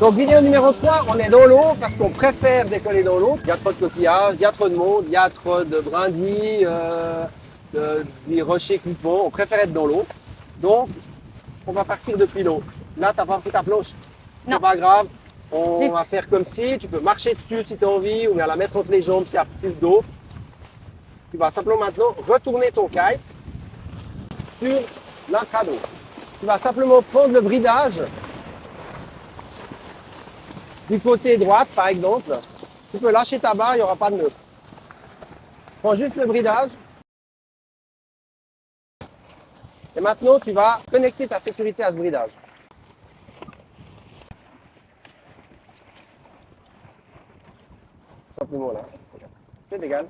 Donc vidéo numéro 3, on est dans l'eau parce qu'on préfère décoller dans l'eau. Il y a trop de coquillages, il y a trop de monde, il y a trop de brindilles, des rochers clipants. On préfère être dans l'eau. Donc on va partir depuis l'eau. Là, tu n'as pas pris ta planche. Non. C'est pas grave. On Zut. va faire comme si. Tu peux marcher dessus si tu as envie ou bien la mettre entre les jambes s'il y a plus d'eau. Tu vas simplement maintenant retourner ton kite sur l'intrado. Tu vas simplement prendre le bridage du côté droite, par exemple. Tu peux lâcher ta barre, il n'y aura pas de nœud. Prends juste le bridage. Et maintenant, tu vas connecter ta sécurité à ce bridage. Simplement là. C'est légal.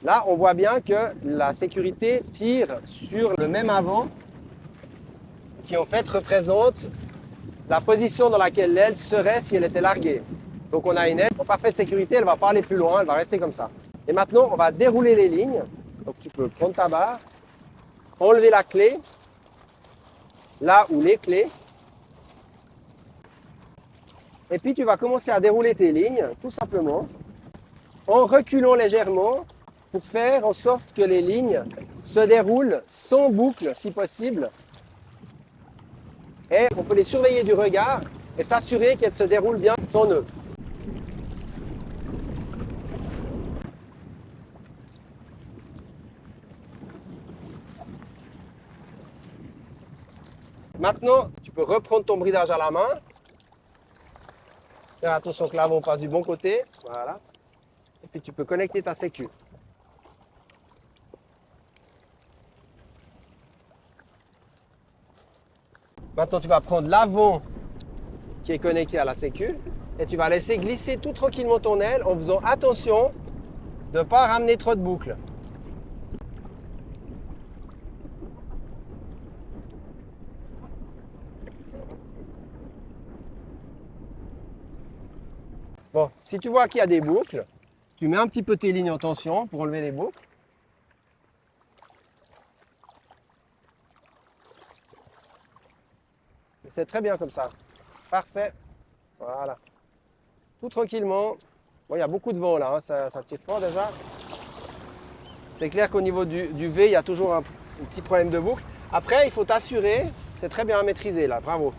Là, on voit bien que la sécurité tire sur le même avant qui en fait représente la position dans laquelle l'aile serait si elle était larguée. Donc on a une aile en parfaite sécurité, elle ne va pas aller plus loin, elle va rester comme ça. Et maintenant, on va dérouler les lignes. Donc tu peux prendre ta barre, enlever la clé, là où les clés. Et puis tu vas commencer à dérouler tes lignes, tout simplement, en reculant légèrement pour faire en sorte que les lignes se déroulent sans boucle, si possible. Et on peut les surveiller du regard et s'assurer qu'elles se déroulent bien sans nœud. Maintenant, tu peux reprendre ton bridage à la main. Faire attention que l'avant passe du bon côté. Voilà. Et puis tu peux connecter ta sécu. Maintenant, tu vas prendre l'avant qui est connecté à la sécu et tu vas laisser glisser tout tranquillement ton aile en faisant attention de ne pas ramener trop de boucles. Bon, si tu vois qu'il y a des boucles, tu mets un petit peu tes lignes en tension pour enlever les boucles. C'est très bien comme ça. Parfait. Voilà. Tout tranquillement. Bon, il y a beaucoup de vent là, hein. Ça tire fort déjà. C'est clair qu'au niveau du V, il y a toujours un petit problème de boucle. Après, il faut t'assurer, c'est très bien maîtrisé là, bravo.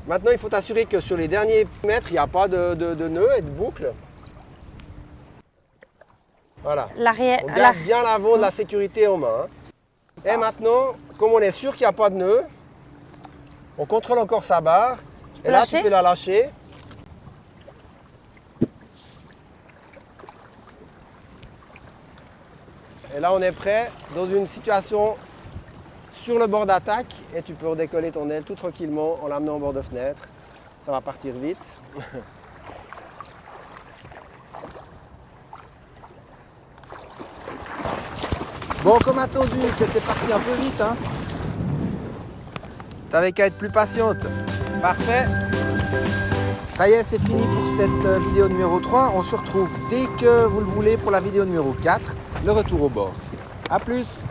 Maintenant, il faut t'assurer que sur les derniers mètres, il n'y a pas de nœud et de boucle. Voilà. On garde bien l'avant de la sécurité en main. Hein. Et maintenant, comme on est sûr qu'il n'y a pas de nœud, on contrôle encore sa barre. Et là, tu peux la lâcher. Et là, on est prêt dans une situation sur le bord d'attaque. Et tu peux redécoller ton aile tout tranquillement en l'amenant au bord de fenêtre. Ça va partir vite. Bon, comme attendu, c'était parti un peu vite. Hein. T'avais qu'à être plus patiente. Parfait. Ça y est, c'est fini pour cette vidéo numéro 3. On se retrouve dès que vous le voulez pour la vidéo numéro 4, le retour au bord. A plus.